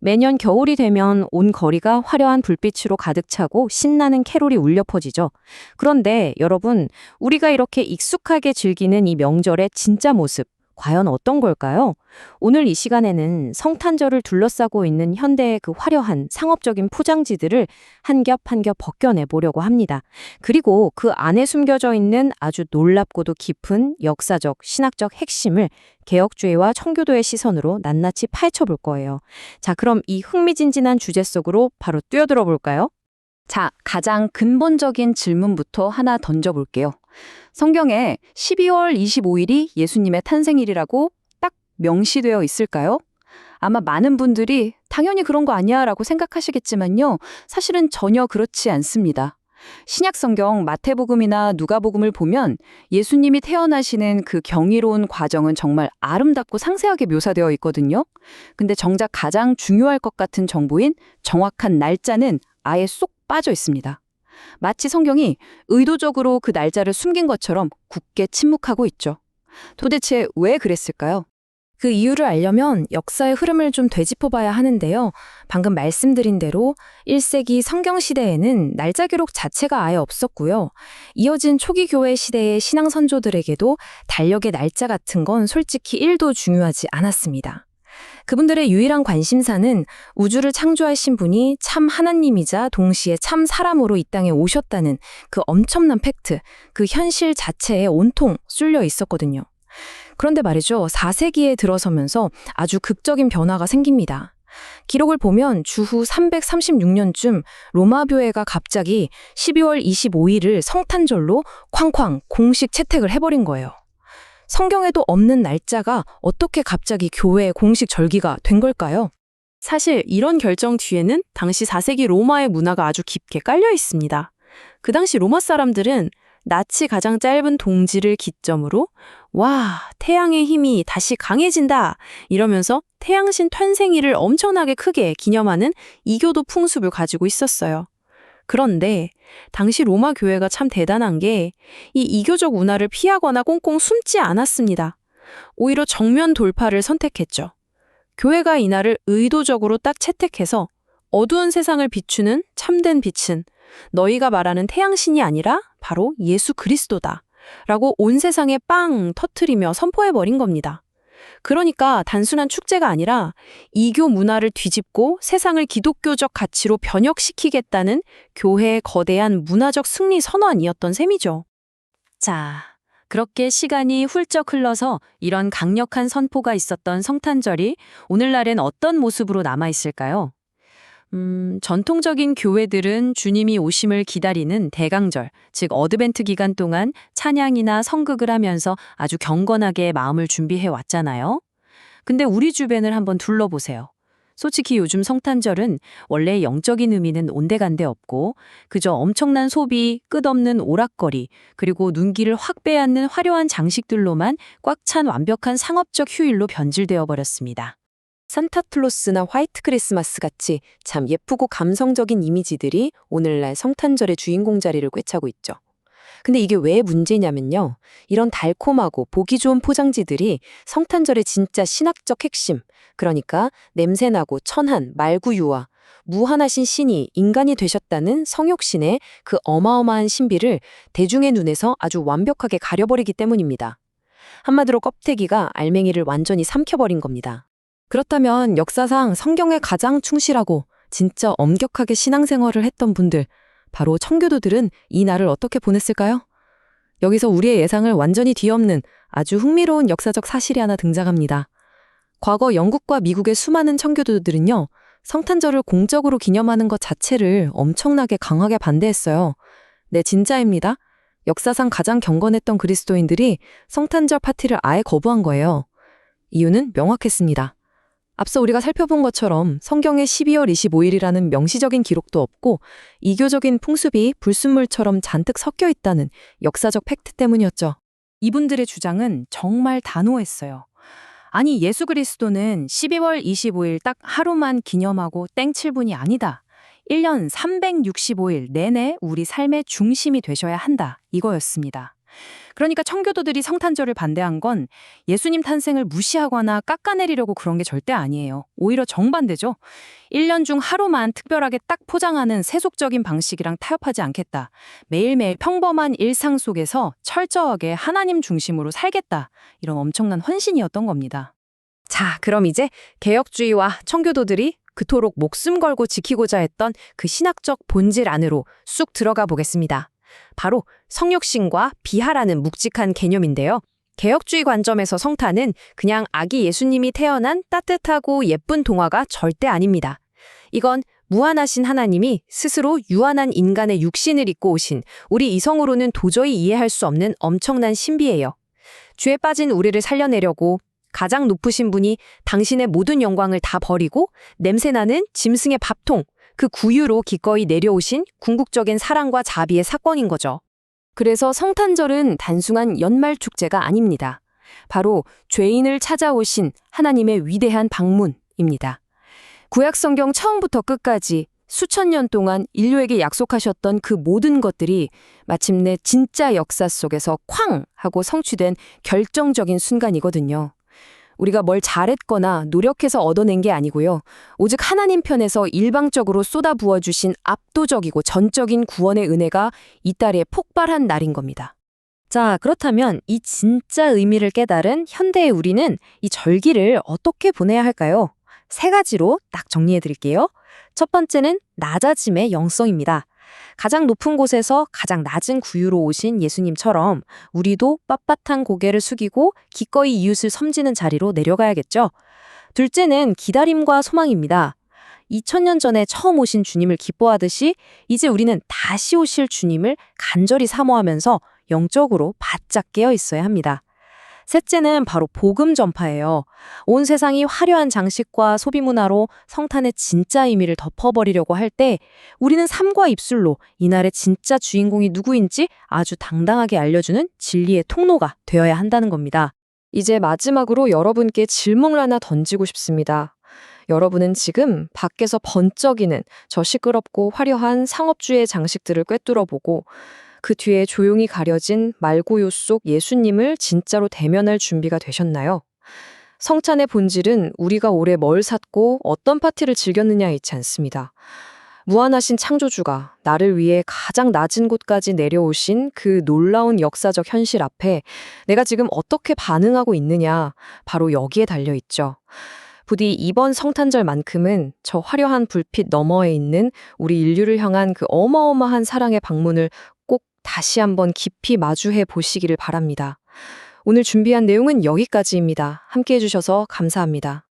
매년 겨울이 되면 온 거리가 화려한 불빛으로 가득 차고 신나는 캐롤이 울려 퍼지죠. 그런데 여러분, 우리가 이렇게 익숙하게 즐기는 이 명절의 진짜 모습, 과연 어떤 걸까요? 오늘 이 시간에는 성탄절을 둘러싸고 있는 현대의 그 화려한 상업적인 포장지들을 한 겹 한 겹 벗겨내 보려고 합니다. 그리고 그 안에 숨겨져 있는 아주 놀랍고도 깊은 역사적, 신학적 핵심을 개혁주의와 청교도의 시선으로 낱낱이 파헤쳐 볼 거예요. 자, 그럼 이 흥미진진한 주제 속으로 바로 뛰어들어 볼까요? 자, 가장 근본적인 질문부터 하나 던져볼게요. 성경에 12월 25일이 예수님의 탄생일이라고 딱 명시되어 있을까요? 아마 많은 분들이 당연히 그런 거 아니야 라고 생각하시겠지만요. 사실은 전혀 그렇지 않습니다. 신약 성경 마태복음이나 누가복음을 보면 예수님이 태어나시는 그 경이로운 과정은 정말 아름답고 상세하게 묘사되어 있거든요. 근데 정작 가장 중요할 것 같은 정보인 정확한 날짜는 아예 쏙 빠져 있습니다. 마치 성경이 의도적으로 그 날짜를 숨긴 것처럼 굳게 침묵하고 있죠. 도대체 왜 그랬을까요? 그 이유를 알려면 역사의 흐름을 좀 되짚어봐야 하는데요. 방금 말씀드린 대로 1세기 성경 시대에는 날짜 기록 자체가 아예 없었고요. 이어진 초기 교회 시대의 신앙 선조들에게도 달력의 날짜 같은 건 솔직히 1도 중요하지 않았습니다. 그분들의 유일한 관심사는 우주를 창조하신 분이 참 하나님이자 동시에 참 사람으로 이 땅에 오셨다는 그 엄청난 팩트, 그 현실 자체에 온통 쏠려 있었거든요. 그런데 말이죠, 4세기에 들어서면서 아주 극적인 변화가 생깁니다. 기록을 보면 주후 336년쯤 로마 교회가 갑자기 12월 25일을 성탄절로 쾅쾅 공식 채택을 해버린 거예요. 성경에도 없는 날짜가 어떻게 갑자기 교회의 공식 절기가 된 걸까요? 사실 이런 결정 뒤에는 당시 4세기 로마의 문화가 아주 깊게 깔려 있습니다. 그 당시 로마 사람들은 낯이 가장 짧은 동지를 기점으로 와, 태양의 힘이 다시 강해진다 이러면서 태양신 탄생일을 엄청나게 크게 기념하는 이교도 풍습을 가지고 있었어요. 그런데 당시 로마 교회가 참 대단한 게 이 이교적 문화를 피하거나 꽁꽁 숨지 않았습니다. 오히려 정면 돌파를 선택했죠. 교회가 이날을 의도적으로 딱 채택해서 어두운 세상을 비추는 참된 빛은 너희가 말하는 태양신이 아니라 바로 예수 그리스도다 라고 온 세상에 빵 터트리며 선포해버린 겁니다. 그러니까 단순한 축제가 아니라 이교 문화를 뒤집고 세상을 기독교적 가치로 변혁시키겠다는 교회의 거대한 문화적 승리 선언이었던 셈이죠. 자, 그렇게 시간이 훌쩍 흘러서 이런 강력한 선포가 있었던 성탄절이 오늘날엔 어떤 모습으로 남아있을까요? 전통적인 교회들은 주님이 오심을 기다리는 대강절, 즉 어드벤트 기간 동안 찬양이나 성극을 하면서 아주 경건하게 마음을 준비해 왔잖아요. 근데 우리 주변을 한번 둘러보세요. 솔직히 요즘 성탄절은 원래 영적인 의미는 온데간데 없고 그저 엄청난 소비, 끝없는 오락거리, 그리고 눈길을 확 빼앗는 화려한 장식들로만 꽉 찬 완벽한 상업적 휴일로 변질되어 버렸습니다. 산타클로스나 화이트 크리스마스 같이 참 예쁘고 감성적인 이미지들이 오늘날 성탄절의 주인공 자리를 꿰차고 있죠. 근데 이게 왜 문제냐면요. 이런 달콤하고 보기 좋은 포장지들이 성탄절의 진짜 신학적 핵심, 그러니까 냄새나고 천한 말구유와 무한하신 신이 인간이 되셨다는 성욕신의 그 어마어마한 신비를 대중의 눈에서 아주 완벽하게 가려버리기 때문입니다. 한마디로 껍데기가 알맹이를 완전히 삼켜버린 겁니다. 그렇다면 역사상 성경에 가장 충실하고 진짜 엄격하게 신앙생활을 했던 분들, 바로 청교도들은 이 날을 어떻게 보냈을까요? 여기서 우리의 예상을 완전히 뒤엎는 아주 흥미로운 역사적 사실이 하나 등장합니다. 과거 영국과 미국의 수많은 청교도들은요, 성탄절을 공적으로 기념하는 것 자체를 엄청나게 강하게 반대했어요. 네, 진짜입니다. 역사상 가장 경건했던 그리스도인들이 성탄절 파티를 아예 거부한 거예요. 이유는 명확했습니다. 앞서 우리가 살펴본 것처럼 성경에 12월 25일이라는 명시적인 기록도 없고 이교적인 풍습이 불순물처럼 잔뜩 섞여 있다는 역사적 팩트 때문이었죠. 이분들의 주장은 정말 단호했어요. 아니, 예수 그리스도는 12월 25일 딱 하루만 기념하고 땡칠 분이 아니다. 1년 365일 내내 우리 삶의 중심이 되셔야 한다. 이거였습니다. 그러니까 청교도들이 성탄절을 반대한 건 예수님 탄생을 무시하거나 깎아내리려고 그런 게 절대 아니에요. 오히려 정반대죠. 1년 중 하루만 특별하게 딱 포장하는 세속적인 방식이랑 타협하지 않겠다. 매일매일 평범한 일상 속에서 철저하게 하나님 중심으로 살겠다. 이런 엄청난 헌신이었던 겁니다. 자, 그럼 이제 개혁주의와 청교도들이 그토록 목숨 걸고 지키고자 했던 그 신학적 본질 안으로 쑥 들어가 보겠습니다. 바로 성육신과 비하라는 묵직한 개념인데요. 개혁주의 관점에서 성탄은 그냥 아기 예수님이 태어난 따뜻하고 예쁜 동화가 절대 아닙니다. 이건 무한하신 하나님이 스스로 유한한 인간의 육신을 입고 오신 우리 이성으로는 도저히 이해할 수 없는 엄청난 신비예요. 죄에 빠진 우리를 살려내려고 가장 높으신 분이 당신의 모든 영광을 다 버리고 냄새나는 짐승의 밥통, 그 구유로 기꺼이 내려오신 궁극적인 사랑과 자비의 사건인 거죠. 그래서 성탄절은 단순한 연말 축제가 아닙니다. 바로 죄인을 찾아오신 하나님의 위대한 방문입니다. 구약 성경 처음부터 끝까지 수천 년 동안 인류에게 약속하셨던 그 모든 것들이 마침내 진짜 역사 속에서 쾅 하고 성취된 결정적인 순간이거든요. 우리가 뭘 잘했거나 노력해서 얻어낸 게 아니고요. 오직 하나님 편에서 일방적으로 쏟아부어주신 압도적이고 전적인 구원의 은혜가 이달에 폭발한 날인 겁니다. 자, 그렇다면 이 진짜 의미를 깨달은 현대의 우리는 이 절기를 어떻게 보내야 할까요? 3가지로 딱 정리해 드릴게요. 첫 번째는 낮아짐의 영성입니다. 가장 높은 곳에서 가장 낮은 구유로 오신 예수님처럼 우리도 빳빳한 고개를 숙이고 기꺼이 이웃을 섬기는 자리로 내려가야겠죠. 둘째는 기다림과 소망입니다. 2000년 전에 처음 오신 주님을 기뻐하듯이 이제 우리는 다시 오실 주님을 간절히 사모하면서 영적으로 바짝 깨어 있어야 합니다. 셋째는 바로 복음 전파예요. 온 세상이 화려한 장식과 소비 문화로 성탄의 진짜 의미를 덮어버리려고 할 때 우리는 삶과 입술로 이날의 진짜 주인공이 누구인지 아주 당당하게 알려주는 진리의 통로가 되어야 한다는 겁니다. 이제 마지막으로 여러분께 질문을 하나 던지고 싶습니다. 여러분은 지금 밖에서 번쩍이는 저 시끄럽고 화려한 상업주의 장식들을 꿰뚫어보고 그 뒤에 조용히 가려진 말고요 속 예수님을 진짜로 대면할 준비가 되셨나요? 성찬의 본질은 우리가 올해 뭘 샀고 어떤 파티를 즐겼느냐에 있지 않습니다. 무한하신 창조주가 나를 위해 가장 낮은 곳까지 내려오신 그 놀라운 역사적 현실 앞에 내가 지금 어떻게 반응하고 있느냐, 바로 여기에 달려있죠. 부디 이번 성탄절만큼은 저 화려한 불빛 너머에 있는 우리 인류를 향한 그 어마어마한 사랑의 방문을 꼭 다시 한번 깊이 마주해 보시기를 바랍니다. 오늘 준비한 내용은 여기까지입니다. 함께해 주셔서 감사합니다.